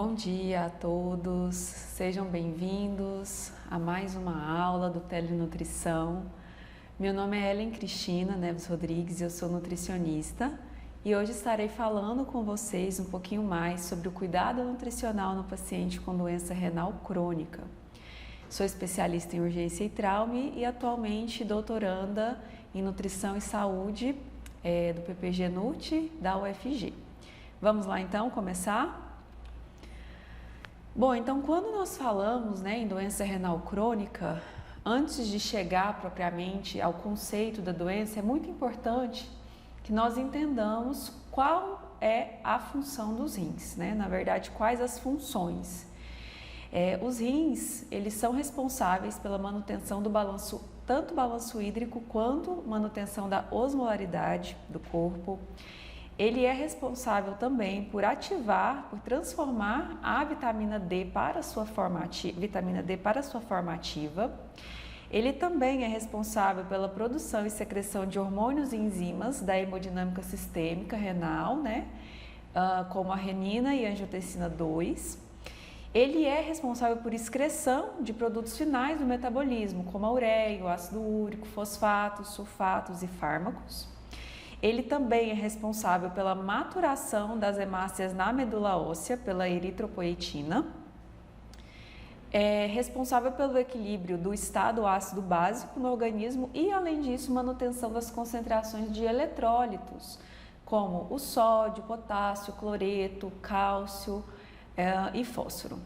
Bom dia a todos, sejam bem-vindos a mais uma aula do Telenutrição. Meu nome é Ellen Cristina Neves Rodrigues e eu sou nutricionista e hoje estarei falando com vocês um pouquinho mais sobre o cuidado nutricional no paciente com doença renal crônica. Sou especialista em urgência e trauma e atualmente doutoranda em nutrição e saúde do PPG-NUT da UFG. Vamos lá então começar? Bom, então quando nós falamos em doença renal crônica, antes de chegar propriamente ao conceito da doença, é muito importante que nós entendamos qual é a função dos rins, na verdade, quais as funções. Os rins, eles são responsáveis pela manutenção do balanço, tanto balanço hídrico quanto manutenção da osmolaridade do corpo. Ele é responsável também por transformar a vitamina D para a sua forma ativa. Ele também é responsável pela produção e secreção de hormônios e enzimas da hemodinâmica sistêmica renal, como a renina e a angiotensina 2. Ele é responsável por excreção de produtos finais do metabolismo, como a ureia, o ácido úrico, fosfatos, sulfatos e fármacos. Ele também é responsável pela maturação das hemácias na medula óssea, pela eritropoetina. É responsável pelo equilíbrio do estado ácido básico no organismo e, além disso, manutenção das concentrações de eletrólitos, como o sódio, potássio, cloreto, cálcio e fósforo.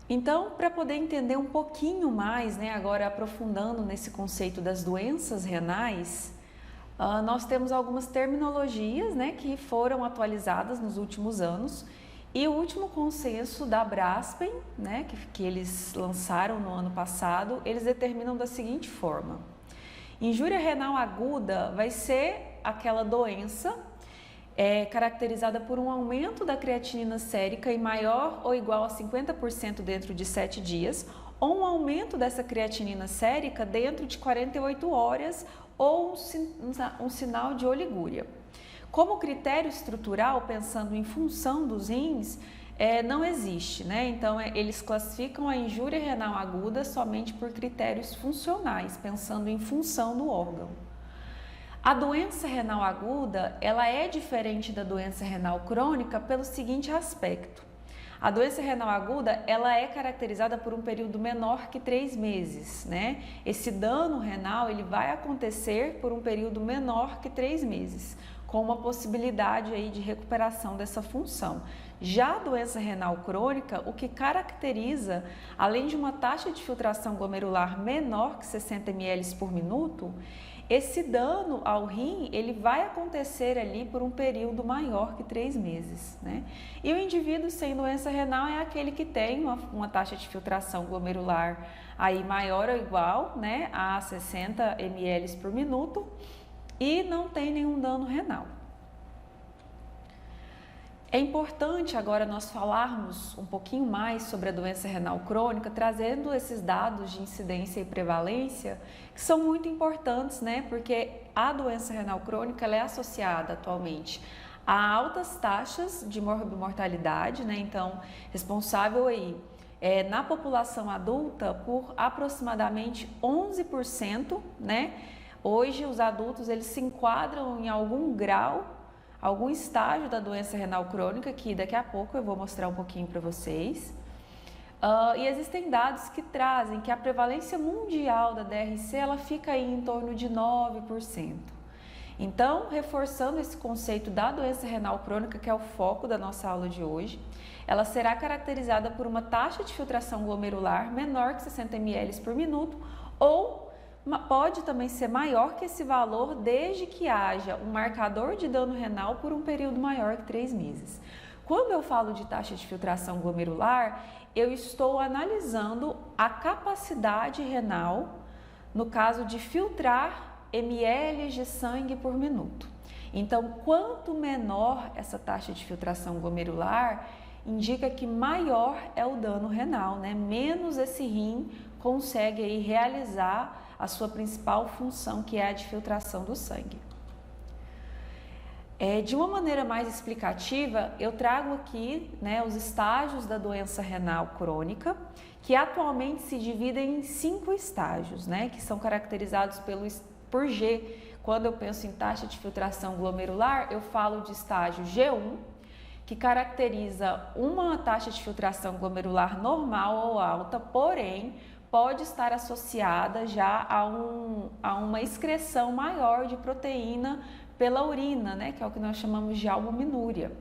Então, para poder entender um pouquinho mais, agora aprofundando nesse conceito das doenças renais, nós temos algumas terminologias que foram atualizadas nos últimos anos e o último consenso da Braskem, que eles lançaram no ano passado, eles determinam da seguinte forma: injúria renal aguda vai ser aquela doença caracterizada por um aumento da creatinina sérica em maior ou igual a 50% dentro de 7 dias, ou um aumento dessa creatinina sérica dentro de 48 horas, ou um sinal de oligúria. Como critério estrutural, pensando em função dos rins, não existe, Então, eles classificam a injúria renal aguda somente por critérios funcionais, pensando em função do órgão. A doença renal aguda, ela é diferente da doença renal crônica pelo seguinte aspecto: a doença renal aguda, ela é caracterizada por um período menor que 3 meses, Esse dano renal, ele vai acontecer por um período menor que 3 meses, com uma possibilidade aí de recuperação dessa função. Já a doença renal crônica, o que caracteriza, além de uma taxa de filtração glomerular menor que 60 ml por minuto, esse dano ao rim, ele vai acontecer ali por um período maior que 3 meses, E o indivíduo sem doença renal é aquele que tem uma taxa de filtração glomerular aí maior ou igual, a 60 ml por minuto e não tem nenhum dano renal. É importante agora nós falarmos um pouquinho mais sobre a doença renal crônica, trazendo esses dados de incidência e prevalência, que são muito importantes, Porque a doença renal crônica ela é associada atualmente a altas taxas de morbimortalidade, Então, responsável aí na população adulta por aproximadamente 11%, Hoje os adultos eles se enquadram em algum grau, algum estágio da doença renal crônica, que daqui a pouco eu vou mostrar um pouquinho para vocês. E existem dados que trazem que a prevalência mundial da DRC ela fica aí em torno de 9%. Então, reforçando esse conceito da doença renal crônica, que é o foco da nossa aula de hoje, ela será caracterizada por uma taxa de filtração glomerular menor que 60 ml por minuto ou pode também ser maior que esse valor desde que haja um marcador de dano renal por um período maior que 3 meses. Quando eu falo de taxa de filtração glomerular, eu estou analisando a capacidade renal, no caso de filtrar ml de sangue por minuto. Então, quanto menor essa taxa de filtração glomerular, indica que maior é o dano renal, Menos esse rim consegue aí realizar a sua principal função, que é a de filtração do sangue. De uma maneira mais explicativa, eu trago aqui, né, os estágios da doença renal crônica, que atualmente se dividem em 5 estágios, né, que são caracterizados por G. Quando eu penso em taxa de filtração glomerular, eu falo de estágio G1, que caracteriza uma taxa de filtração glomerular normal ou alta, porém pode estar associada já a uma excreção maior de proteína pela urina, né, que é o que nós chamamos de albuminúria.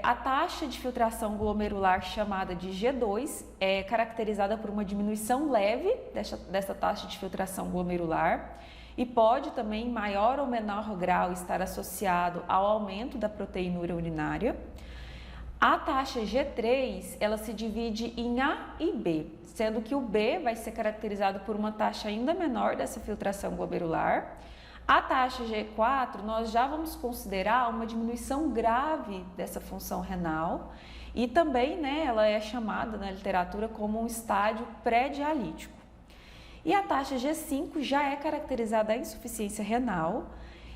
A taxa de filtração glomerular chamada de G2 é caracterizada por uma diminuição leve dessa taxa de filtração glomerular e pode também, em maior ou menor grau, estar associado ao aumento da proteinúria urinária. A taxa G3, ela se divide em A e B, sendo que o B vai ser caracterizado por uma taxa ainda menor dessa filtração glomerular. A taxa G4, nós já vamos considerar uma diminuição grave dessa função renal e também, né, ela é chamada na literatura como um estádio pré-dialítico. E a taxa G5 já é caracterizada a insuficiência renal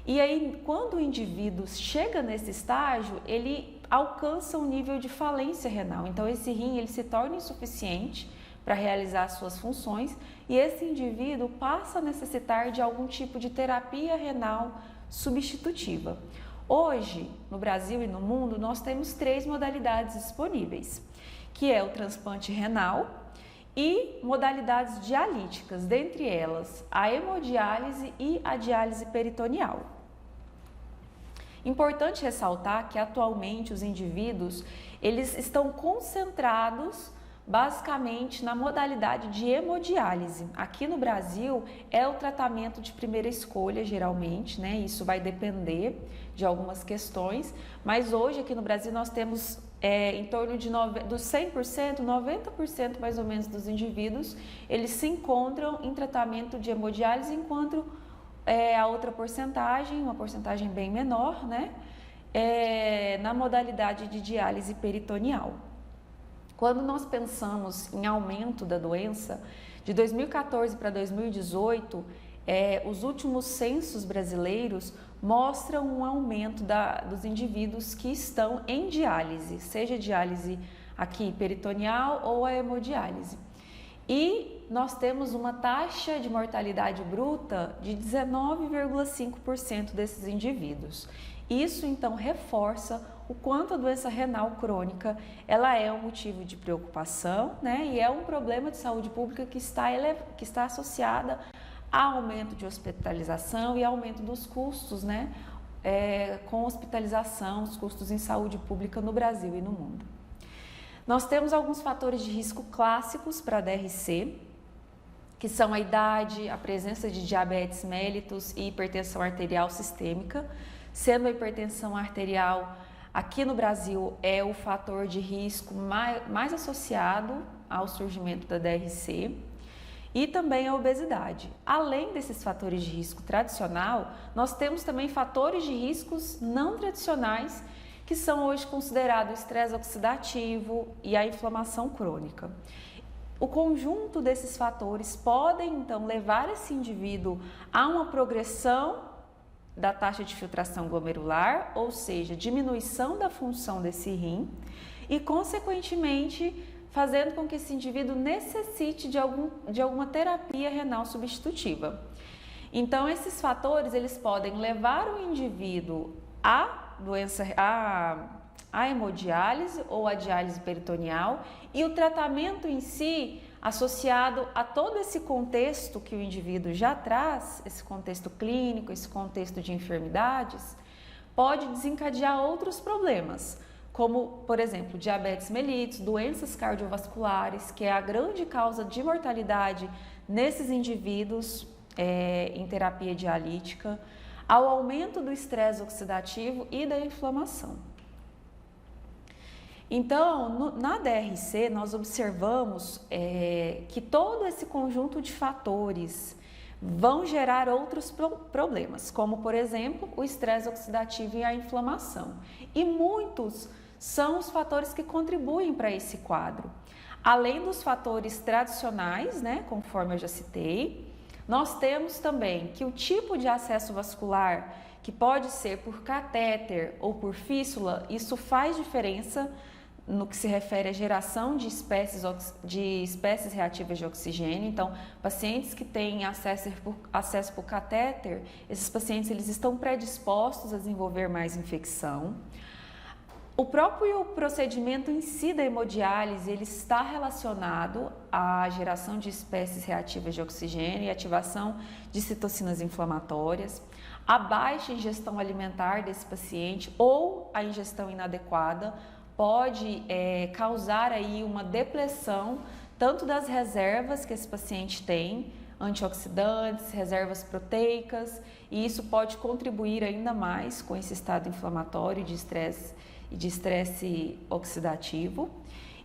e aí quando o indivíduo chega nesse estágio, ele alcança um nível de falência renal. Então esse rim ele se torna insuficiente para realizar as suas funções e esse indivíduo passa a necessitar de algum tipo de terapia renal substitutiva. Hoje, no Brasil e no mundo, nós temos 3 modalidades disponíveis, que é o transplante renal e modalidades dialíticas, dentre elas a hemodiálise e a diálise peritoneal. Importante ressaltar que atualmente os indivíduos eles estão concentrados basicamente na modalidade de hemodiálise. Aqui no Brasil é o tratamento de primeira escolha geralmente, né? Isso vai depender de algumas questões, mas hoje aqui no Brasil nós temos em torno dos 100%, 90% mais ou menos dos indivíduos, eles se encontram em tratamento de hemodiálise, enquanto a outra porcentagem, uma porcentagem bem menor, né? Na modalidade de diálise peritoneal. Quando nós pensamos em aumento da doença, de 2014 para 2018, os últimos censos brasileiros mostram um aumento dos indivíduos que estão em diálise, seja diálise aqui peritoneal ou a hemodiálise. E nós temos uma taxa de mortalidade bruta de 19,5% desses indivíduos. Isso então reforça o quanto a doença renal crônica ela é um motivo de preocupação, né? E é um problema de saúde pública que está associada a aumento de hospitalização e aumento dos custos, né? Com hospitalização, os custos em saúde pública no Brasil e no mundo. Nós temos alguns fatores de risco clássicos para a DRC, que são a idade, a presença de diabetes mellitus e hipertensão arterial sistêmica, sendo a hipertensão arterial aqui no Brasil é o fator de risco mais associado ao surgimento da DRC e também a obesidade. Além desses fatores de risco tradicional, nós temos também fatores de riscos não tradicionais que são hoje considerados o estresse oxidativo e a inflamação crônica. O conjunto desses fatores podem então levar esse indivíduo a uma progressão da taxa de filtração glomerular, ou seja, diminuição da função desse rim e, consequentemente, fazendo com que esse indivíduo necessite de alguma terapia renal substitutiva. Então, esses fatores eles podem levar o indivíduo à hemodiálise ou à diálise peritoneal e o tratamento em si, associado a todo esse contexto que o indivíduo já traz, esse contexto clínico, esse contexto de enfermidades, pode desencadear outros problemas, como, por exemplo, diabetes mellitus, doenças cardiovasculares, que é a grande causa de mortalidade nesses indivíduos em terapia dialítica, ao aumento do estresse oxidativo e da inflamação. Então, na DRC, nós observamos que todo esse conjunto de fatores vão gerar outros problemas, como, por exemplo, o estresse oxidativo e a inflamação. E muitos são os fatores que contribuem para esse quadro. Além dos fatores tradicionais, né, conforme eu já citei, Nós temos também que o tipo de acesso vascular, que pode ser por catéter ou por fístula, isso faz diferença no que se refere à geração de espécies reativas de oxigênio. Então, pacientes que têm acesso por catéter, esses pacientes eles estão predispostos a desenvolver mais infecção. O próprio procedimento em si da hemodiálise, ele está relacionado à geração de espécies reativas de oxigênio e ativação de citocinas inflamatórias, a baixa ingestão alimentar desse paciente ou a ingestão inadequada pode causar aí uma depressão tanto das reservas que esse paciente tem, antioxidantes, reservas proteicas, e isso pode contribuir ainda mais com esse estado inflamatório de estresse oxidativo.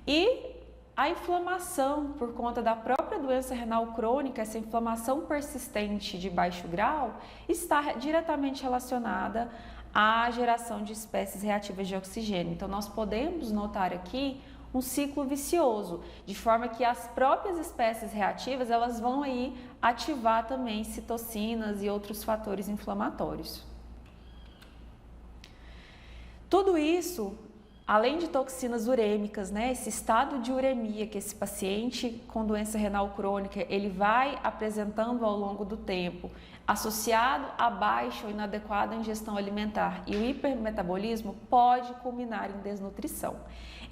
E a inflamação por conta da própria doença renal crônica, essa inflamação persistente de baixo grau, está diretamente relacionada à geração de espécies reativas de oxigênio. Então, nós podemos notar aqui um ciclo vicioso, de forma que as próprias espécies reativas, elas vão aí ativar também citocinas e outros fatores inflamatórios. Tudo isso, além de toxinas urêmicas, né, esse estado de uremia que esse paciente com doença renal crônica, ele vai apresentando ao longo do tempo, associado a baixa ou inadequada ingestão alimentar e o hipermetabolismo pode culminar em desnutrição.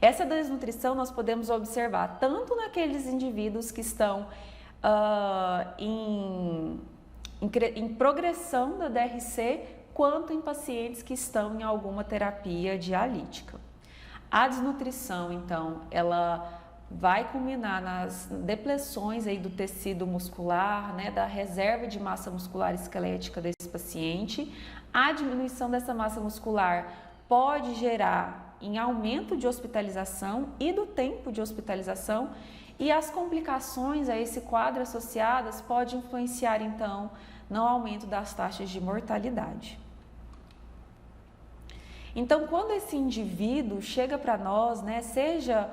Essa desnutrição nós podemos observar tanto naqueles indivíduos que estão em progressão da DRC, quanto em pacientes que estão em alguma terapia dialítica. A desnutrição, então, ela vai culminar nas depressões aí do tecido muscular, né, da reserva de massa muscular esquelética desse paciente. A diminuição dessa massa muscular pode gerar em aumento de hospitalização e do tempo de hospitalização, e as complicações a esse quadro associadas podem influenciar, então, no aumento das taxas de mortalidade. Então, quando esse indivíduo chega para nós, né, seja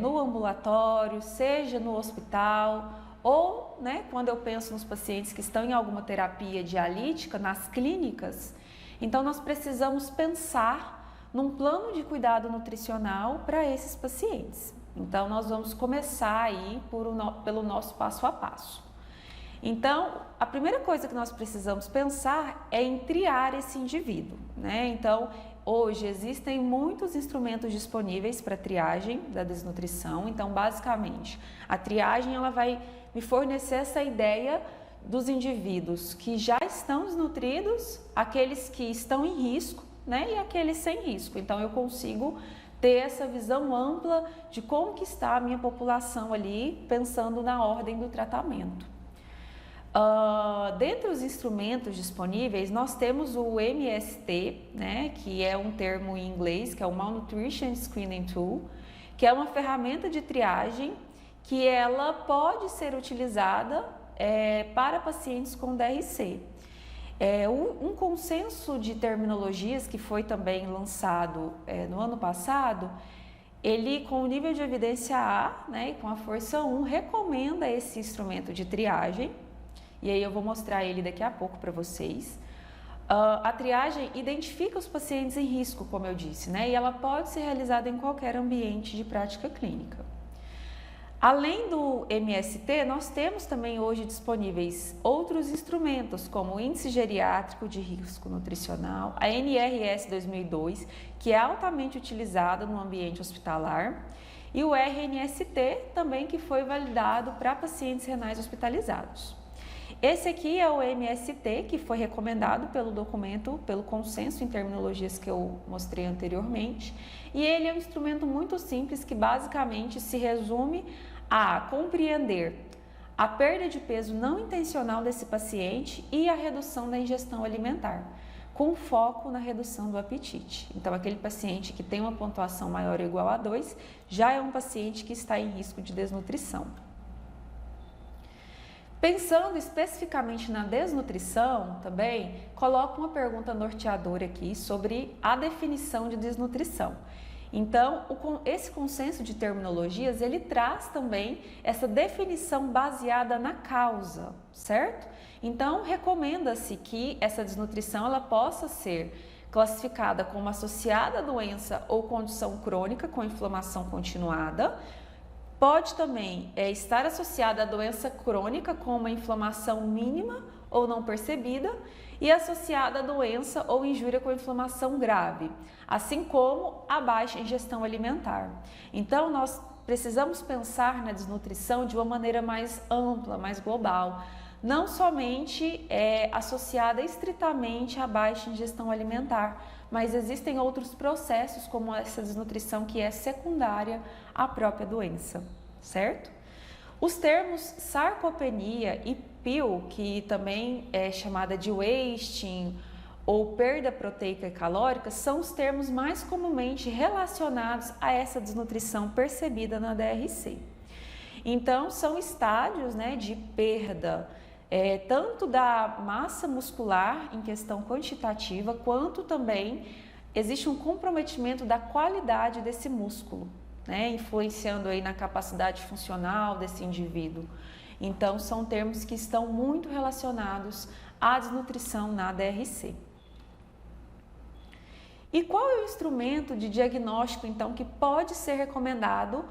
no ambulatório, seja no hospital, ou né, quando eu penso nos pacientes que estão em alguma terapia dialítica, nas clínicas, então nós precisamos pensar num plano de cuidado nutricional para esses pacientes. Então, nós vamos começar aí pelo nosso passo a passo. Então, a primeira coisa que nós precisamos pensar é em triar esse indivíduo, né? Então, hoje existem muitos instrumentos disponíveis para triagem da desnutrição. Então, basicamente, a triagem ela vai me fornecer essa ideia dos indivíduos que já estão desnutridos, aqueles que estão em risco, né? E aqueles sem risco. Então, eu consigo ter essa visão ampla de como que está a minha população ali, pensando na ordem do tratamento. Dentre os instrumentos disponíveis, nós temos o MST, né, que é um termo em inglês, que é o Malnutrition Screening Tool, que é uma ferramenta de triagem que ela pode ser utilizada para pacientes com DRC. Um consenso de terminologias que foi também lançado no ano passado, ele com o nível de evidência A, né, e com a força 1, recomenda esse instrumento de triagem. E aí eu vou mostrar ele daqui a pouco para vocês. A triagem identifica os pacientes em risco, como eu disse, né? E ela pode ser realizada em qualquer ambiente de prática clínica. Além do MST, nós temos também hoje disponíveis outros instrumentos, como o Índice Geriátrico de Risco Nutricional, a NRS 2002, que é altamente utilizada no ambiente hospitalar, e o RNST, também que foi validado para pacientes renais hospitalizados. Esse aqui é o MST, que foi recomendado pelo documento, pelo consenso em terminologias que eu mostrei anteriormente, e ele é um instrumento muito simples que basicamente se resume a compreender a perda de peso não intencional desse paciente e a redução da ingestão alimentar, com foco na redução do apetite. Então, aquele paciente que tem uma pontuação maior ou igual a 2 já é um paciente que está em risco de desnutrição. Pensando especificamente na desnutrição também, coloco uma pergunta norteadora aqui sobre a definição de desnutrição. Então, esse consenso de terminologias, ele traz também essa definição baseada na causa, certo? Então, recomenda-se que essa desnutrição ela possa ser classificada como associada à doença ou condição crônica com inflamação continuada. Pode também estar associada à doença crônica com uma inflamação mínima ou não percebida e associada à doença ou injúria com inflamação grave, assim como a baixa ingestão alimentar. Então, nós precisamos pensar na desnutrição de uma maneira mais ampla, mais global, não somente associada estritamente à baixa ingestão alimentar, mas existem outros processos como essa desnutrição que é secundária à própria doença, certo? Os termos sarcopenia e PIL, que também é chamada de wasting ou perda proteica e calórica, são os termos mais comumente relacionados a essa desnutrição percebida na DRC. Então, são estágios, né, de perda tanto da massa muscular em questão quantitativa, quanto também existe um comprometimento da qualidade desse músculo, né, influenciando aí na capacidade funcional desse indivíduo. Então, são termos que estão muito relacionados à desnutrição na DRC. E qual é o instrumento de diagnóstico, então, que pode ser recomendado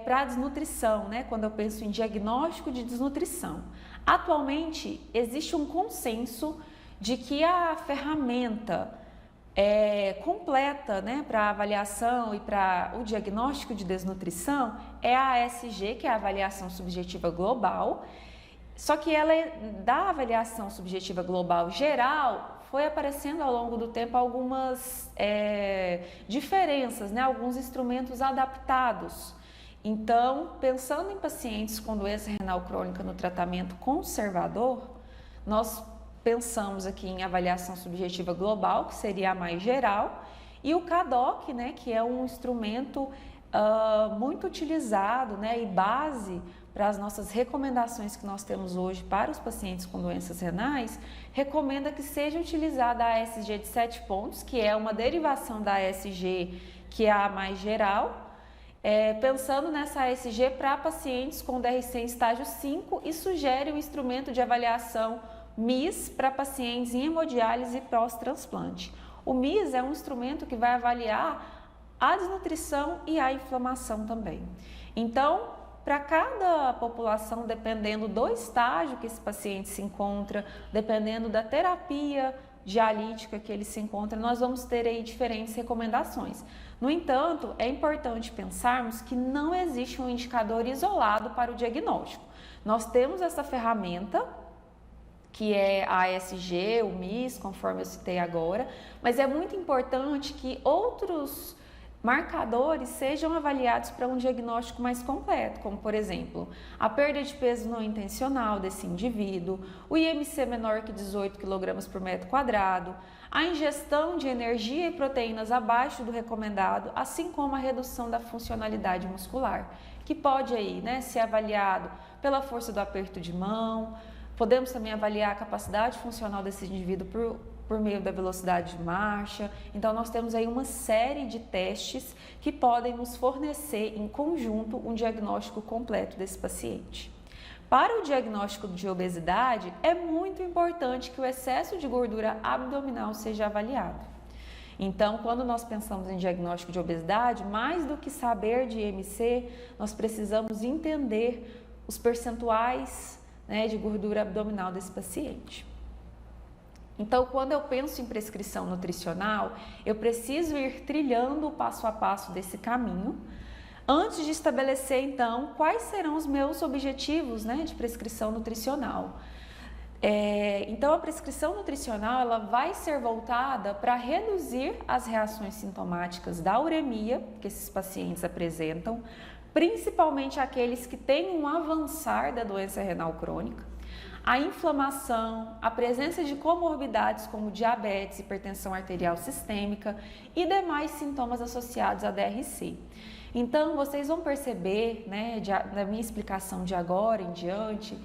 para a desnutrição, né? Quando eu penso em diagnóstico de desnutrição? Atualmente, existe um consenso de que a ferramenta completa, né, para avaliação e para o diagnóstico de desnutrição é a ASG, que é a avaliação subjetiva global. Só que ela da avaliação subjetiva global geral foi aparecendo ao longo do tempo algumas diferenças, né, alguns instrumentos adaptados. Então, pensando em pacientes com doença renal crônica no tratamento conservador, nós pensamos aqui em avaliação subjetiva global, que seria a mais geral, e o CADOC, né, que é um instrumento muito utilizado, né, e base para as nossas recomendações que nós temos hoje para os pacientes com doenças renais, recomenda que seja utilizada a ASG de 7 pontos, que é uma derivação da ASG, que é a mais geral, pensando nessa ASG para pacientes com DRC em estágio 5 e sugere o instrumento de avaliação MIS para pacientes em hemodiálise pós-transplante. O MIS é um instrumento que vai avaliar a desnutrição e a inflamação também. Então, para cada população, dependendo do estágio que esse paciente se encontra, dependendo da terapia dialítica que ele se encontra, nós vamos ter aí diferentes recomendações. No entanto, é importante pensarmos que não existe um indicador isolado para o diagnóstico. Nós temos essa ferramenta, que é a ASG, o MIS, conforme eu citei agora, mas é muito importante que outros marcadores sejam avaliados para um diagnóstico mais completo, como por exemplo, a perda de peso não intencional desse indivíduo, o IMC menor que 18 kg por metro quadrado, a ingestão de energia e proteínas abaixo do recomendado, assim como a redução da funcionalidade muscular, que pode aí, né, ser avaliado pela força do aperto de mão. Podemos também avaliar a capacidade funcional desse indivíduo por meio da velocidade de marcha. Então, nós temos aí uma série de testes que podem nos fornecer em conjunto um diagnóstico completo desse paciente. Para o diagnóstico de obesidade, é muito importante que o excesso de gordura abdominal seja avaliado. Então, quando nós pensamos em diagnóstico de obesidade, mais do que saber de IMC, nós precisamos entender os percentuais, né, de gordura abdominal desse paciente. Então, quando eu penso em prescrição nutricional, eu preciso ir trilhando o passo a passo desse caminho, antes de estabelecer, então, quais serão os meus objetivos, né, de prescrição nutricional. Então, a prescrição nutricional ela vai ser voltada para reduzir as reações sintomáticas da uremia que esses pacientes apresentam, principalmente aqueles que têm um avançar da doença renal crônica, a inflamação, a presença de comorbidades como diabetes, hipertensão arterial sistêmica e demais sintomas associados à DRC. Então, vocês vão perceber, né, na minha explicação de agora em diante,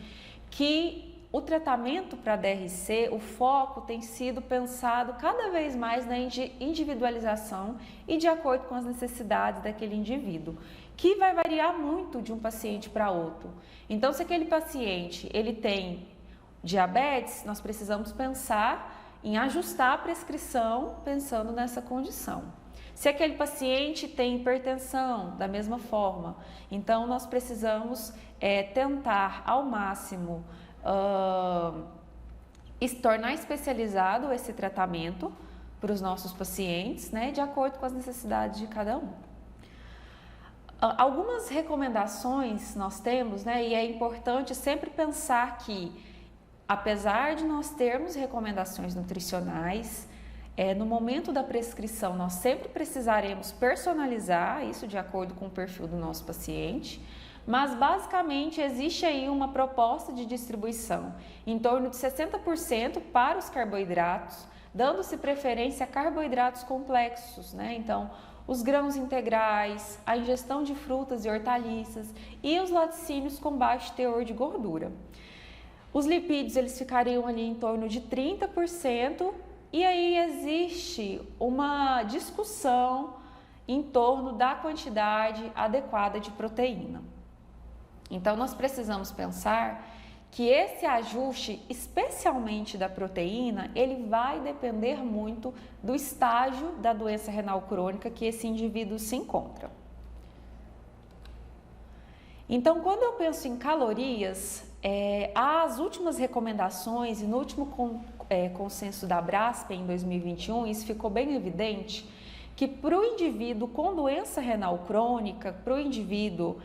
que o tratamento para DRC, o foco tem sido pensado cada vez mais na individualização e de acordo com as necessidades daquele indivíduo, que vai variar muito de um paciente para outro. Então, se aquele paciente ele tem diabetes, nós precisamos pensar em ajustar a prescrição pensando nessa condição. Se aquele paciente tem hipertensão, da mesma forma, então nós precisamos tentar ao máximo tornar especializado esse tratamento para os nossos pacientes, né, de acordo com as necessidades de cada um. Algumas recomendações nós temos, né, e é importante sempre pensar que, apesar de nós termos recomendações nutricionais, no momento da prescrição nós sempre precisaremos personalizar isso de acordo com o perfil do nosso paciente, mas basicamente existe aí uma proposta de distribuição em torno de 60% para os carboidratos, dando-se preferência a carboidratos complexos, né? Então, os grãos integrais, a ingestão de frutas e hortaliças e os laticínios com baixo teor de gordura. Os lipídios eles ficariam ali em torno de 30%, e aí existe uma discussão em torno da quantidade adequada de proteína. Então, nós precisamos pensar que esse ajuste, especialmente da proteína, ele vai depender muito do estágio da doença renal crônica que esse indivíduo se encontra. Então, quando eu penso em calorias, as últimas recomendações e no último consenso da Braskem em 2021, isso ficou bem evidente, que para o indivíduo com doença renal crônica, para o indivíduo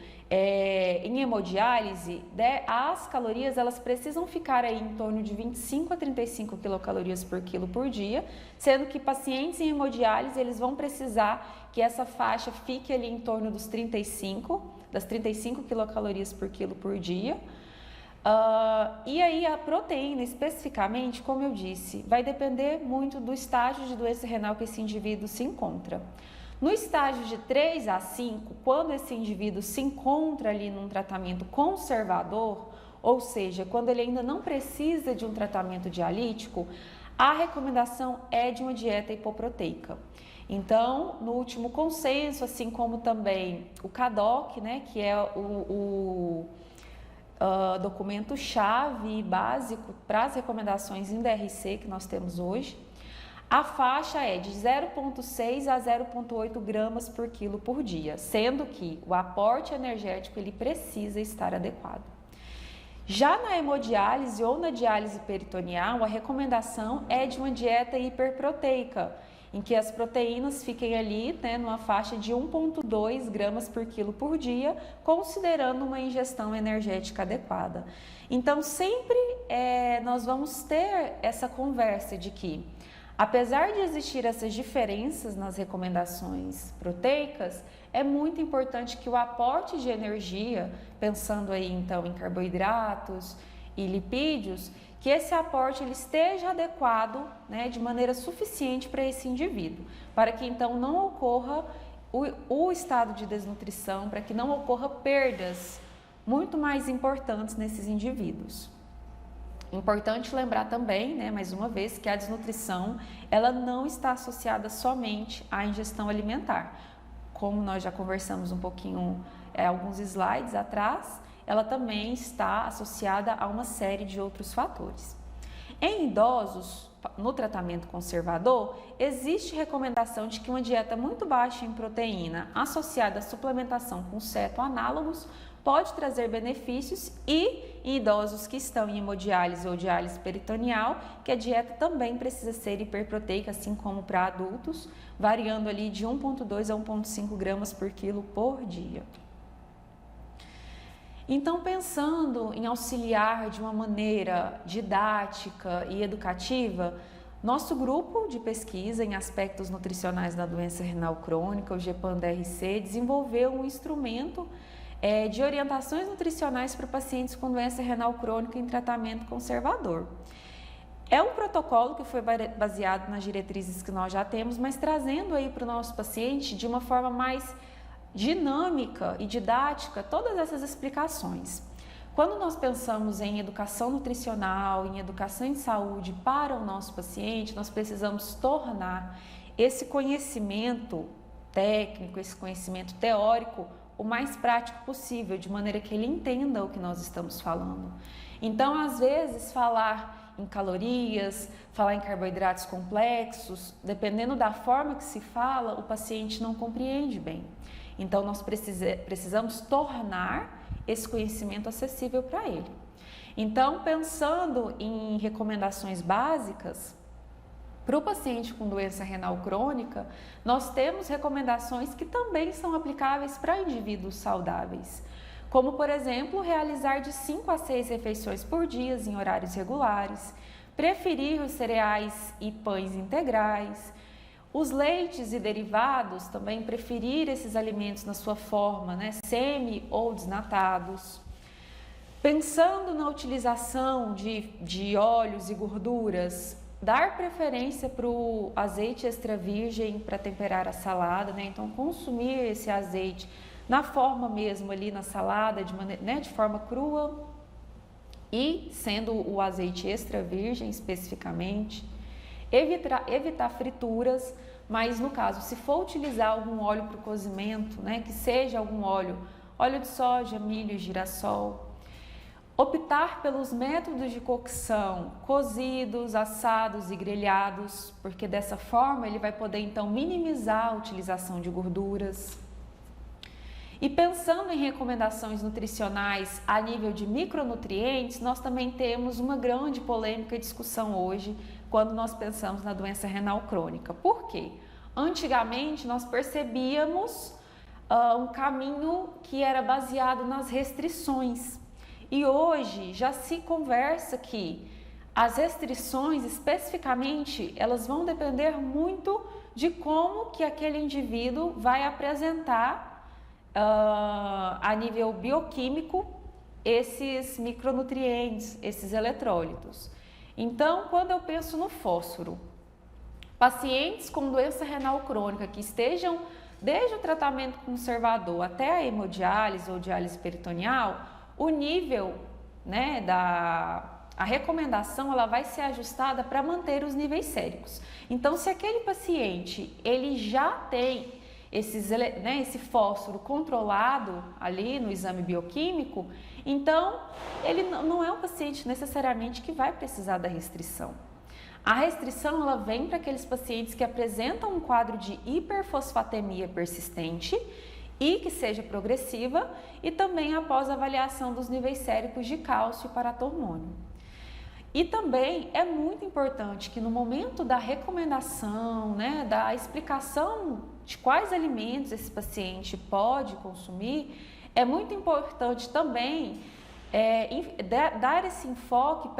em hemodiálise, as calorias elas precisam ficar aí em torno de 25 a 35 quilocalorias por quilo por dia, sendo que pacientes em hemodiálise eles vão precisar que essa faixa fique ali em torno das 35 quilocalorias por quilo por dia. E aí a proteína especificamente, como eu disse, vai depender muito do estágio de doença renal que esse indivíduo se encontra. No estágio de 3 a 5, quando esse indivíduo se encontra ali num tratamento conservador, ou seja, quando ele ainda não precisa de um tratamento dialítico, a recomendação é de uma dieta hipoproteica. Então, no último consenso, assim como também o CADOC, né, que é o documento-chave e básico para as recomendações em DRC que nós temos hoje, a faixa é de 0,6 a 0,8 gramas por quilo por dia, sendo que o aporte energético ele precisa estar adequado. Já na hemodiálise ou na diálise peritoneal, a recomendação é de uma dieta hiperproteica, em que as proteínas fiquem ali, né, numa faixa de 1,2 gramas por quilo por dia, considerando uma ingestão energética adequada. Então, sempre nós vamos ter essa conversa de que, apesar de existir essas diferenças nas recomendações proteicas, é muito importante que o aporte de energia, pensando aí então em carboidratos e lipídios, que esse aporte ele esteja adequado, né, de maneira suficiente para esse indivíduo, para que então não ocorra o estado de desnutrição, para que não ocorra perdas muito mais importantes nesses indivíduos. Importante lembrar também, né, mais uma vez, que a desnutrição ela não está associada somente à ingestão alimentar. Como nós já conversamos um pouquinho, alguns slides atrás, ela também está associada a uma série de outros fatores. Em idosos, no tratamento conservador, existe recomendação de que uma dieta muito baixa em proteína, associada à suplementação com cetoanálogos, pode trazer benefícios, e em idosos que estão em hemodiálise ou diálise peritoneal, que a dieta também precisa ser hiperproteica, assim como para adultos, variando ali de 1,2 a 1,5 gramas por quilo por dia. Então, pensando em auxiliar de uma maneira didática e educativa, nosso grupo de pesquisa em aspectos nutricionais da doença renal crônica, o GEPAN-DRC, desenvolveu um instrumento de orientações nutricionais para pacientes com doença renal crônica em tratamento conservador. É um protocolo que foi baseado nas diretrizes que nós já temos, mas trazendo aí para o nosso paciente de uma forma mais dinâmica e didática todas essas explicações. Quando nós pensamos em educação nutricional, em educação em saúde para o nosso paciente, nós precisamos tornar esse conhecimento técnico, esse conhecimento teórico, o mais prático possível, de maneira que ele entenda o que nós estamos falando. Então, às vezes, falar em calorias, falar em carboidratos complexos, dependendo da forma que se fala, o paciente não compreende bem. Então, nós precisamos tornar esse conhecimento acessível para ele. Então, pensando em recomendações básicas, para o paciente com doença renal crônica, nós temos recomendações que também são aplicáveis para indivíduos saudáveis, como, por exemplo, realizar de 5 a 6 refeições por dia em horários regulares, preferir os cereais e pães integrais, os leites e derivados, também preferir esses alimentos na sua forma, semi ou desnatados. Pensando na utilização de óleos e gorduras, dar preferência para o azeite extra virgem para temperar a salada, então consumir esse azeite na forma mesmo ali na salada, de forma crua e sendo o azeite extra virgem especificamente. Evitar frituras, mas no caso, se for utilizar algum óleo para o cozimento, que seja algum óleo de soja, milho, girassol. Optar pelos métodos de cocção cozidos, assados e grelhados, porque dessa forma ele vai poder então minimizar a utilização de gorduras. E pensando em recomendações nutricionais a nível de micronutrientes, nós também temos uma grande polêmica e discussão hoje quando nós pensamos na doença renal crônica. Por quê? Antigamente nós percebíamos um caminho que era baseado nas restrições. E hoje já se conversa que as restrições, especificamente, elas vão depender muito de como que aquele indivíduo vai apresentar a nível bioquímico esses micronutrientes, esses eletrólitos. Então, quando eu penso no fósforo, pacientes com doença renal crônica que estejam desde o tratamento conservador até a hemodiálise ou diálise peritoneal, o nível, a recomendação ela vai ser ajustada para manter os níveis séricos. Então, se aquele paciente ele já tem esse fósforo controlado ali no exame bioquímico, então ele não é um paciente necessariamente que vai precisar da restrição. A restrição ela vem para aqueles pacientes que apresentam um quadro de hiperfosfatemia persistente e que seja progressiva e também após a avaliação dos níveis séricos de cálcio e paratormônio. E também é muito importante que no momento da recomendação, da explicação de quais alimentos esse paciente pode consumir, é muito importante também dar esse enfoque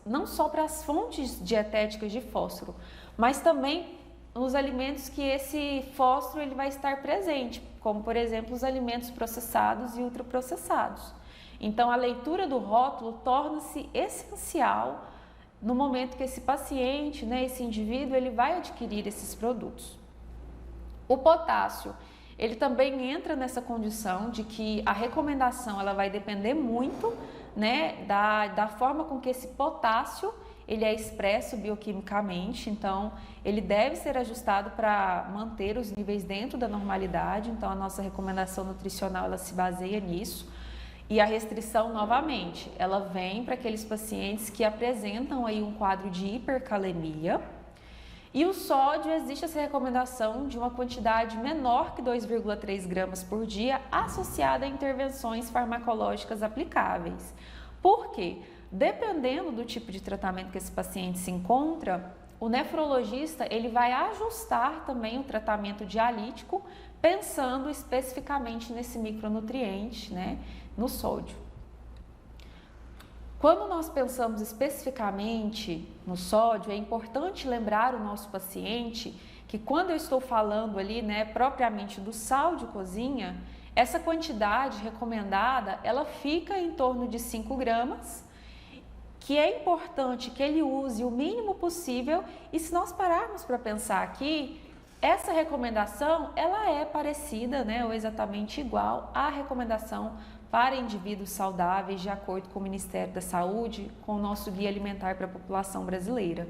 não só para as fontes dietéticas de fósforo, mas também nos alimentos que esse fósforo ele vai estar presente, como por exemplo os alimentos processados e ultraprocessados. Então a leitura do rótulo torna-se essencial no momento que esse paciente, esse indivíduo, ele vai adquirir esses produtos. O potássio, ele também entra nessa condição de que a recomendação ela vai depender muito, da forma com que esse potássio ele é expresso bioquimicamente, então ele deve ser ajustado para manter os níveis dentro da normalidade, então a nossa recomendação nutricional ela se baseia nisso. E a restrição, novamente, ela vem para aqueles pacientes que apresentam aí um quadro de hipercalemia. E o sódio, existe essa recomendação de uma quantidade menor que 2,3 gramas por dia associada a intervenções farmacológicas aplicáveis. Por quê? Dependendo do tipo de tratamento que esse paciente se encontra, o nefrologista ele vai ajustar também o tratamento dialítico, pensando especificamente nesse micronutriente, no sódio. Quando nós pensamos especificamente no sódio, é importante lembrar o nosso paciente que quando eu estou falando ali, propriamente do sal de cozinha, essa quantidade recomendada, ela fica em torno de 5 gramas, que é importante que ele use o mínimo possível. E se nós pararmos para pensar aqui, Essa recomendação, ela é parecida, né, ou exatamente igual à recomendação para indivíduos saudáveis, de acordo com o Ministério da Saúde, com o nosso Guia Alimentar para a População Brasileira.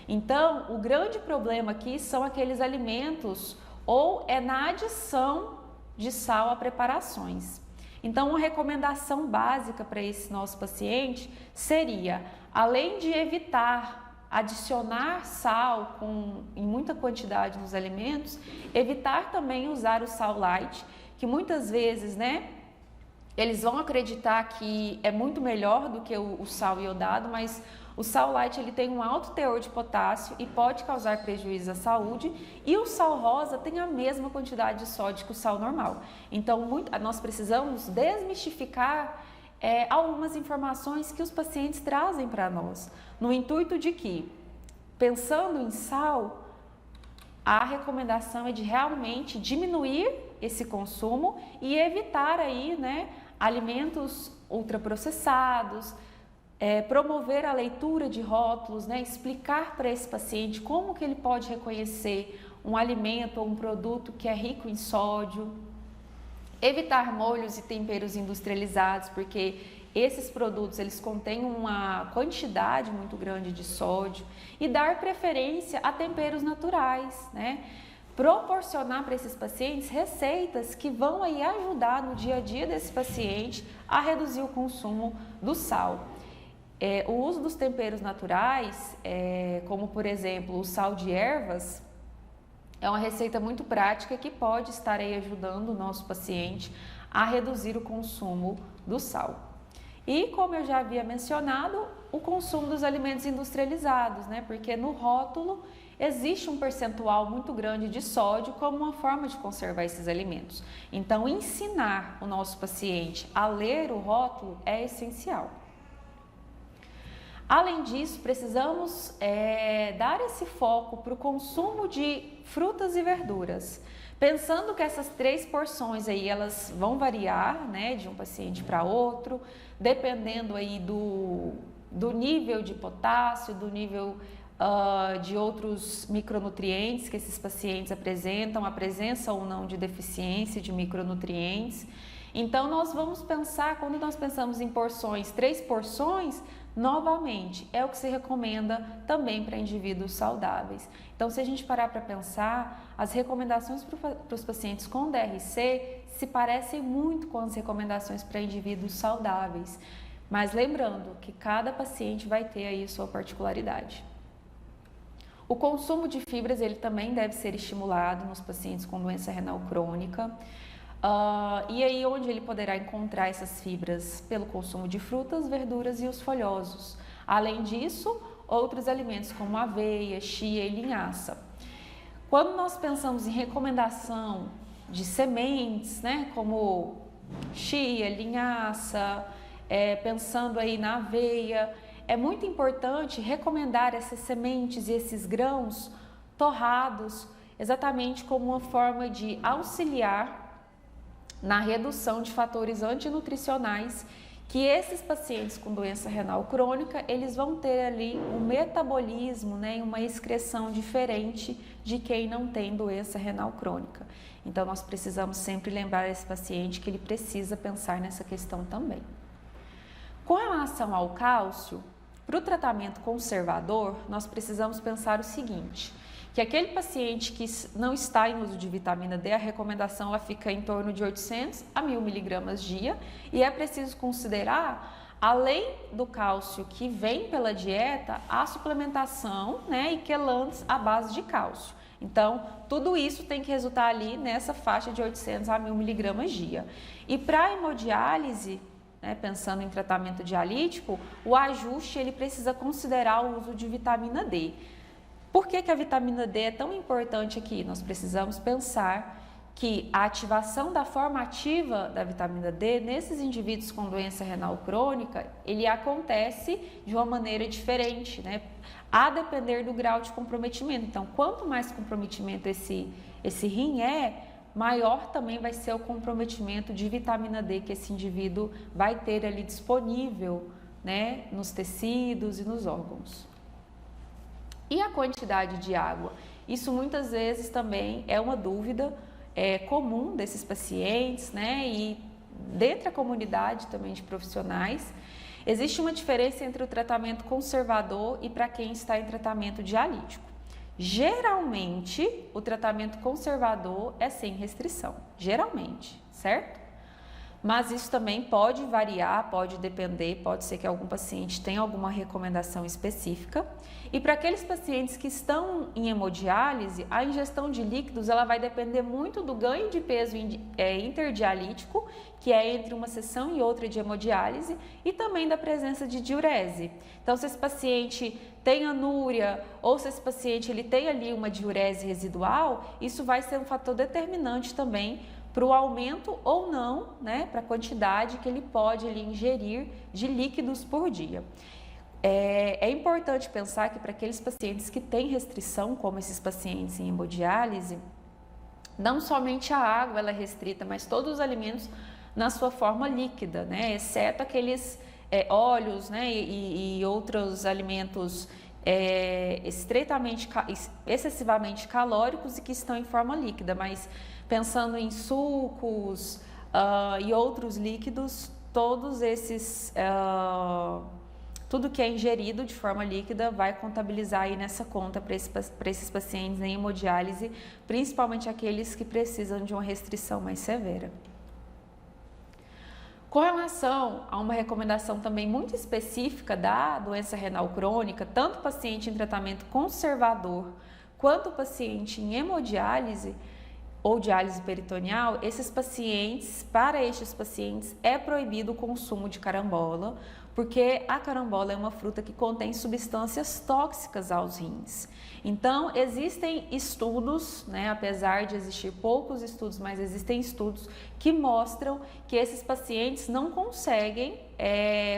Então, o grande problema aqui são aqueles alimentos ou é na adição de sal a preparações. Então, uma recomendação básica para esse nosso paciente seria, além de evitar adicionar sal em muita quantidade nos alimentos, evitar também usar o sal light, que muitas vezes, né, eles vão acreditar que é muito melhor do que o sal iodado, mas o sal light ele tem um alto teor de potássio e pode causar prejuízo à saúde, e o sal rosa tem a mesma quantidade de sódio que o sal normal. Então, nós precisamos desmistificar algumas informações que os pacientes trazem para nós, no intuito de que, pensando em sal, a recomendação é de realmente diminuir esse consumo e evitar aí, né, alimentos ultraprocessados, promover a leitura de rótulos, né, explicar para esse paciente como que ele pode reconhecer um alimento ou um produto que é rico em sódio, evitar molhos e temperos industrializados, porque esses produtos eles contêm uma quantidade muito grande de sódio, e dar preferência a temperos naturais, né? Proporcionar para esses pacientes receitas que vão aí ajudar no dia a dia desse paciente a reduzir o consumo do sal. O uso dos temperos naturais, como por exemplo o sal de ervas, é uma receita muito prática que pode estar aí ajudando o nosso paciente a reduzir o consumo do sal. E como eu já havia mencionado, o consumo dos alimentos industrializados, né? Porque no rótulo existe um percentual muito grande de sódio como uma forma de conservar esses alimentos. Então, ensinar o nosso paciente a ler o rótulo é essencial. Além disso, precisamos dar esse foco para o consumo de frutas e verduras, pensando que essas 3 porções aí elas vão variar, né, de um paciente para outro, dependendo aí do nível de potássio, do nível de outros micronutrientes que esses pacientes apresentam, a presença ou não de deficiência de micronutrientes. Então, nós vamos pensar, quando nós pensamos em porções, 3 porções, novamente, é o que se recomenda também para indivíduos saudáveis. Então, se a gente parar para pensar, as recomendações para os pacientes com DRC se parecem muito com as recomendações para indivíduos saudáveis. Mas lembrando que cada paciente vai ter aí sua particularidade. O consumo de fibras, ele também deve ser estimulado nos pacientes com doença renal crônica. E aí onde ele poderá encontrar essas fibras? Pelo consumo de frutas, verduras e os folhosos. Além disso, outros alimentos como aveia, chia e linhaça. Quando nós pensamos em recomendação de sementes, né, como chia, linhaça, pensando aí na aveia, é muito importante recomendar essas sementes e esses grãos torrados, exatamente como uma forma de auxiliar na redução de fatores antinutricionais que esses pacientes com doença renal crônica, eles vão ter ali um metabolismo, né, e uma excreção diferente de quem não tem doença renal crônica. Então, nós precisamos sempre lembrar esse paciente que ele precisa pensar nessa questão também. Com relação ao cálcio, para o tratamento conservador, nós precisamos pensar o seguinte, que aquele paciente que não está em uso de vitamina D, a recomendação ela fica em torno de 800 a 1000 miligramas dia, e é preciso considerar, além do cálcio que vem pela dieta, a suplementação, né, e quelantes à base de cálcio. Então, tudo isso tem que resultar ali nessa faixa de 800 a 1000 miligramas dia. E para a hemodiálise, né, pensando em tratamento dialítico, o ajuste ele precisa considerar o uso de vitamina D. Por que a vitamina D é tão importante aqui? Nós precisamos pensar que a ativação da forma ativa da vitamina D nesses indivíduos com doença renal crônica, ele acontece de uma maneira diferente, né? A depender do grau de comprometimento. Então, quanto mais comprometimento esse rim maior também vai ser o comprometimento de vitamina D que esse indivíduo vai ter ali disponível, né, nos tecidos e nos órgãos. E a quantidade de água Isso muitas vezes também é uma dúvida comum desses pacientes, né? E dentro da comunidade também de profissionais, existe uma diferença entre o tratamento conservador e para quem está em tratamento dialítico. Geralmente, o tratamento conservador é sem restrição, geralmente, certo? Mas isso também pode variar, pode depender, pode ser que algum paciente tenha alguma recomendação específica. E para aqueles pacientes que estão em hemodiálise, a ingestão de líquidos ela vai depender muito do ganho de peso interdialítico, que é entre uma sessão e outra de hemodiálise, e também da presença de diurese. Então, se esse paciente tem anúria ou se esse paciente ele tem ali uma diurese residual, isso vai ser um fator determinante também para o aumento ou não, né, para a quantidade que ele pode ali, ingerir de líquidos por dia. É importante pensar que para aqueles pacientes que têm restrição, como esses pacientes em hemodiálise, não somente a água ela é restrita, mas todos os alimentos na sua forma líquida, né, exceto aqueles óleos, né, e outros alimentos excessivamente calóricos e que estão em forma líquida, mas pensando em sucos e outros líquidos, todos esses, tudo que é ingerido de forma líquida vai contabilizar aí nessa conta para esses pacientes em hemodiálise, principalmente aqueles que precisam de uma restrição mais severa. Com relação a uma recomendação também muito específica da doença renal crônica, tanto o paciente em tratamento conservador quanto o paciente em hemodiálise ou diálise peritoneal, para estes pacientes é proibido o consumo de carambola, porque a carambola é uma fruta que contém substâncias tóxicas aos rins. Então, existem estudos, né, apesar de existir poucos estudos, mas existem estudos que mostram que esses pacientes não conseguem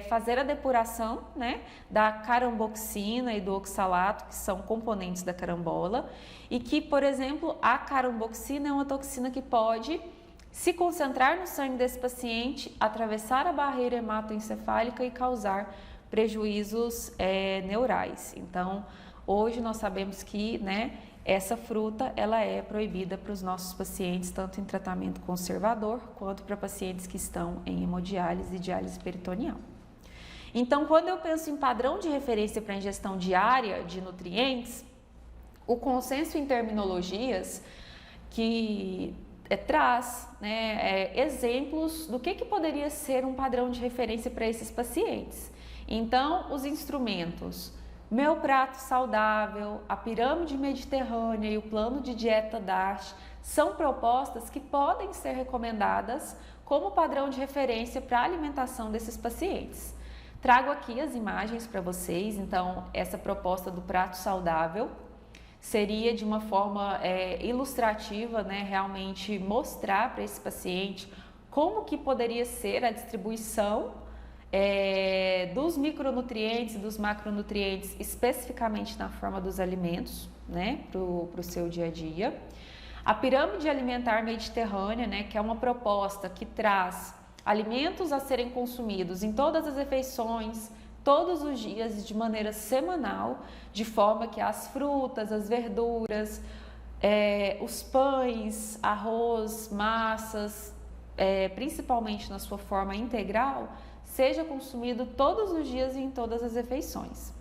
fazer a depuração, né, da caramboxina e do oxalato, que são componentes da carambola, e que, por exemplo, a caramboxina é uma toxina que pode se concentrar no sangue desse paciente, atravessar a barreira hematoencefálica e causar prejuízos neurais. Então, hoje nós sabemos que, né, essa fruta ela é proibida para os nossos pacientes, tanto em tratamento conservador quanto para pacientes que estão em hemodiálise e diálise peritoneal. Então, quando eu penso em padrão de referência para ingestão diária de nutrientes, o consenso em terminologias que traz, né, exemplos do que poderia ser um padrão de referência para esses pacientes. Então, os instrumentos, Meu Prato Saudável, a Pirâmide Mediterrânea e o Plano de Dieta DASH são propostas que podem ser recomendadas como padrão de referência para a alimentação desses pacientes. Trago aqui as imagens para vocês. Então, essa proposta do prato saudável seria de uma forma ilustrativa, né, realmente mostrar para esse paciente como que poderia ser a distribuição dos micronutrientes e dos macronutrientes, especificamente na forma dos alimentos, né, para o seu dia a dia. A pirâmide alimentar mediterrânea, né, que é uma proposta que traz alimentos a serem consumidos em todas as refeições, todos os dias, de maneira semanal, de forma que as frutas, as verduras, os pães, arroz, massas, principalmente na sua forma integral, seja consumido todos os dias e em todas as refeições.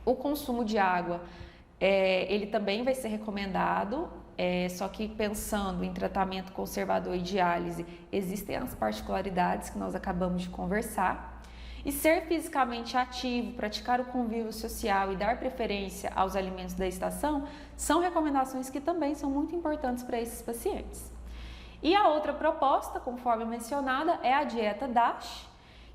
O consumo de água, ele também vai ser recomendado, só que pensando em tratamento conservador e diálise, existem as particularidades que nós acabamos de conversar. E ser fisicamente ativo, praticar o convívio social e dar preferência aos alimentos da estação são recomendações que também são muito importantes para esses pacientes. E a outra proposta, conforme mencionada, é a dieta DASH,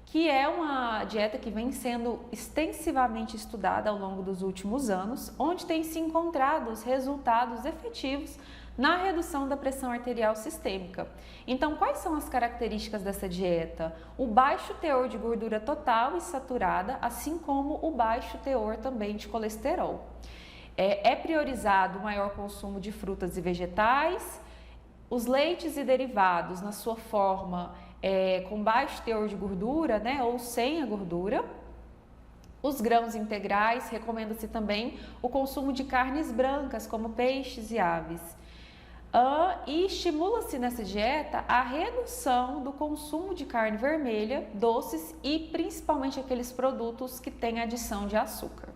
que é uma dieta que vem sendo extensivamente estudada ao longo dos últimos anos, onde tem se encontrado os resultados efetivos na redução da pressão arterial sistêmica. Então, quais são as características dessa dieta? O baixo teor de gordura total e saturada, assim como o baixo teor também de colesterol. É priorizado o maior consumo de frutas e vegetais, os leites e derivados na sua forma com baixo teor de gordura, né, ou sem a gordura. Os grãos integrais, recomenda-se também o consumo de carnes brancas, como peixes e aves. E estimula-se nessa dieta a redução do consumo de carne vermelha, doces e principalmente aqueles produtos que têm adição de açúcar.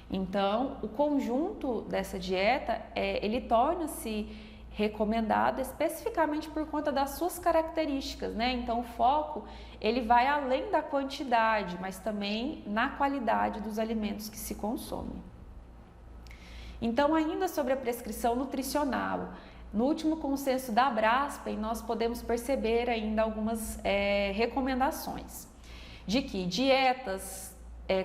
Então, o conjunto dessa dieta, ele torna-se recomendado especificamente por conta das suas características, né? Então, o foco, ele vai além da quantidade, mas também na qualidade dos alimentos que se consomem. Então, ainda sobre a prescrição nutricional, no último consenso da Braskem, nós podemos perceber ainda algumas recomendações de que dietas,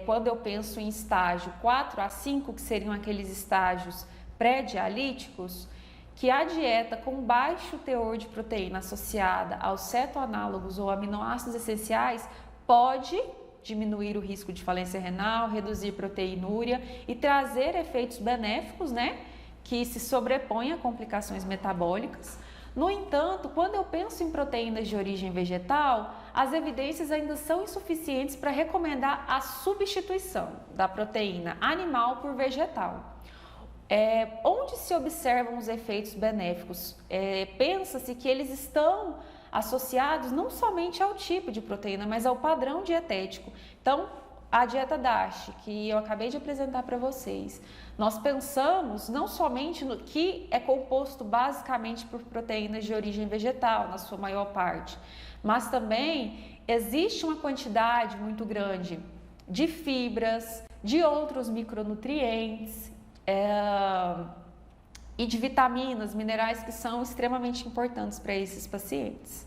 quando eu penso em estágio 4 a 5, que seriam aqueles estágios pré-dialíticos, que a dieta com baixo teor de proteína associada aos cetoanálogos ou aminoácidos essenciais pode diminuir o risco de falência renal, reduzir proteinúria e trazer efeitos benéficos, né, que se sobrepõem a complicações metabólicas. No entanto, quando eu penso em proteínas de origem vegetal, as evidências ainda são insuficientes para recomendar a substituição da proteína animal por vegetal. Onde se observam os efeitos benéficos? Pensa-se que eles estão associados não somente ao tipo de proteína, mas ao padrão dietético. Então, a dieta DASH, que eu acabei de apresentar para vocês, nós pensamos não somente no que é composto basicamente por proteínas de origem vegetal, na sua maior parte, mas também existe uma quantidade muito grande de fibras, de outros micronutrientes, e de vitaminas, minerais que são extremamente importantes para esses pacientes.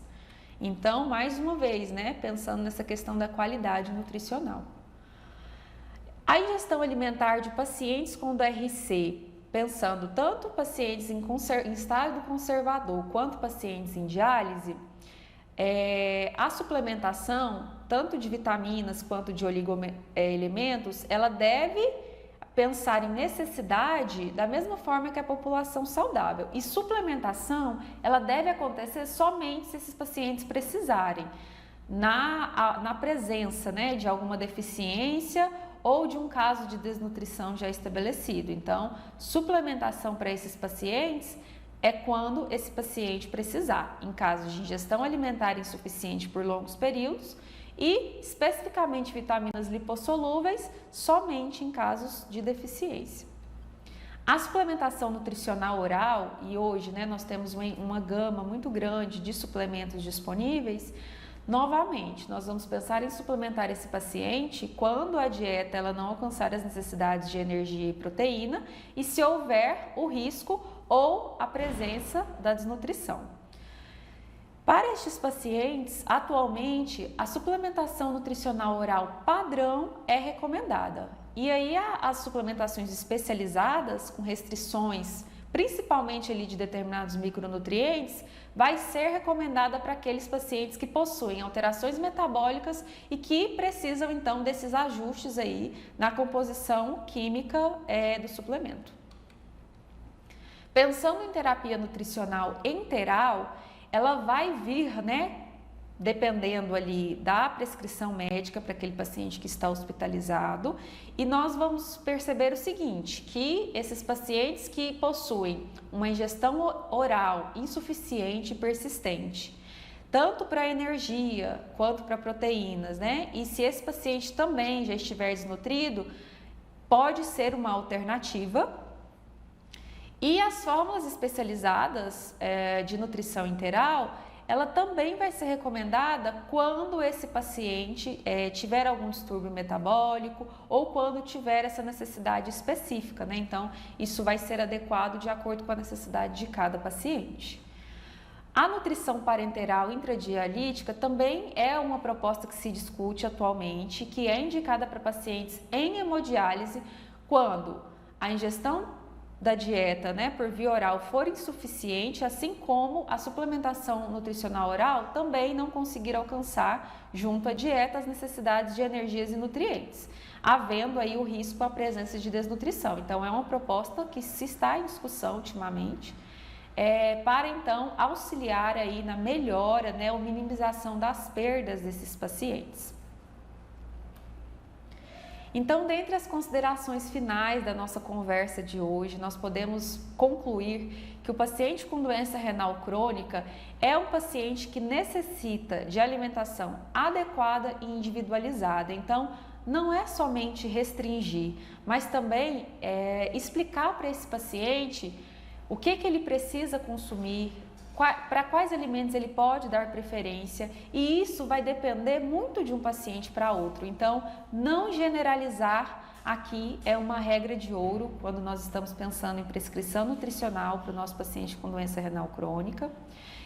Então, mais uma vez, né, pensando nessa questão da qualidade nutricional. A ingestão alimentar de pacientes com DRC, pensando tanto pacientes em estado conservador quanto pacientes em diálise, a suplementação, tanto de vitaminas quanto de oligoelementos, ela deve pensar em necessidade da mesma forma que a população saudável. E suplementação, ela deve acontecer somente se esses pacientes precisarem, na presença, né, de alguma deficiência ou de um caso de desnutrição já estabelecido. Então, suplementação para esses pacientes é quando esse paciente precisar, em caso de ingestão alimentar insuficiente por longos períodos, e especificamente vitaminas lipossolúveis somente em casos de deficiência. A suplementação nutricional oral, e hoje, né, nós temos uma gama muito grande de suplementos disponíveis. Novamente, nós vamos pensar em suplementar esse paciente quando a dieta ela não alcançar as necessidades de energia e proteína e se houver o risco ou a presença da desnutrição. Para estes pacientes, atualmente, a suplementação nutricional oral padrão é recomendada. E aí as suplementações especializadas, com restrições, principalmente ali de determinados micronutrientes, vai ser recomendada para aqueles pacientes que possuem alterações metabólicas e que precisam, então, desses ajustes aí na composição química do suplemento. Pensando em terapia nutricional enteral, ela vai vir, né, dependendo ali da prescrição médica para aquele paciente que está hospitalizado, e nós vamos perceber o seguinte, que esses pacientes que possuem uma ingestão oral insuficiente e persistente, tanto para energia quanto para proteínas, né, e se esse paciente também já estiver desnutrido, pode ser uma alternativa. E as fórmulas especializadas de nutrição enteral, ela também vai ser recomendada quando esse paciente tiver algum distúrbio metabólico ou quando tiver essa necessidade específica, né? Então, isso vai ser adequado de acordo com a necessidade de cada paciente. A nutrição parenteral intradialítica também é uma proposta que se discute atualmente, que é indicada para pacientes em hemodiálise quando a ingestão da dieta, né, por via oral for insuficiente, assim como a suplementação nutricional oral também não conseguir alcançar junto à dieta as necessidades de energias e nutrientes, havendo aí o risco à presença de desnutrição. Então é uma proposta que se está em discussão ultimamente, para então auxiliar aí na melhora, né, ou minimização das perdas desses pacientes. Então, dentre as considerações finais da nossa conversa de hoje, nós podemos concluir que o paciente com doença renal crônica é um paciente que necessita de alimentação adequada e individualizada. Então, não é somente restringir, mas também explicar para esse paciente o que ele precisa consumir, para quais alimentos ele pode dar preferência, e isso vai depender muito de um paciente para outro. Então, não generalizar aqui é uma regra de ouro quando nós estamos pensando em prescrição nutricional para o nosso paciente com doença renal crônica.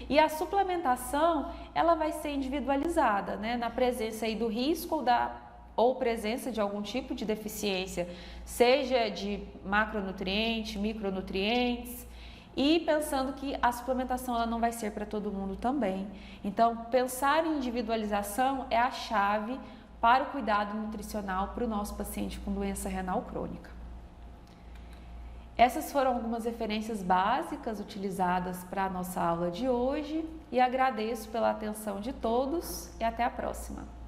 E a suplementação, ela vai ser individualizada, né? Na presença aí do risco ou presença de algum tipo de deficiência, seja de macronutrientes, micronutrientes, e pensando que a suplementação ela não vai ser para todo mundo também. Então, pensar em individualização é a chave para o cuidado nutricional para o nosso paciente com doença renal crônica. Essas foram algumas referências básicas utilizadas para a nossa aula de hoje e agradeço pela atenção de todos e até a próxima.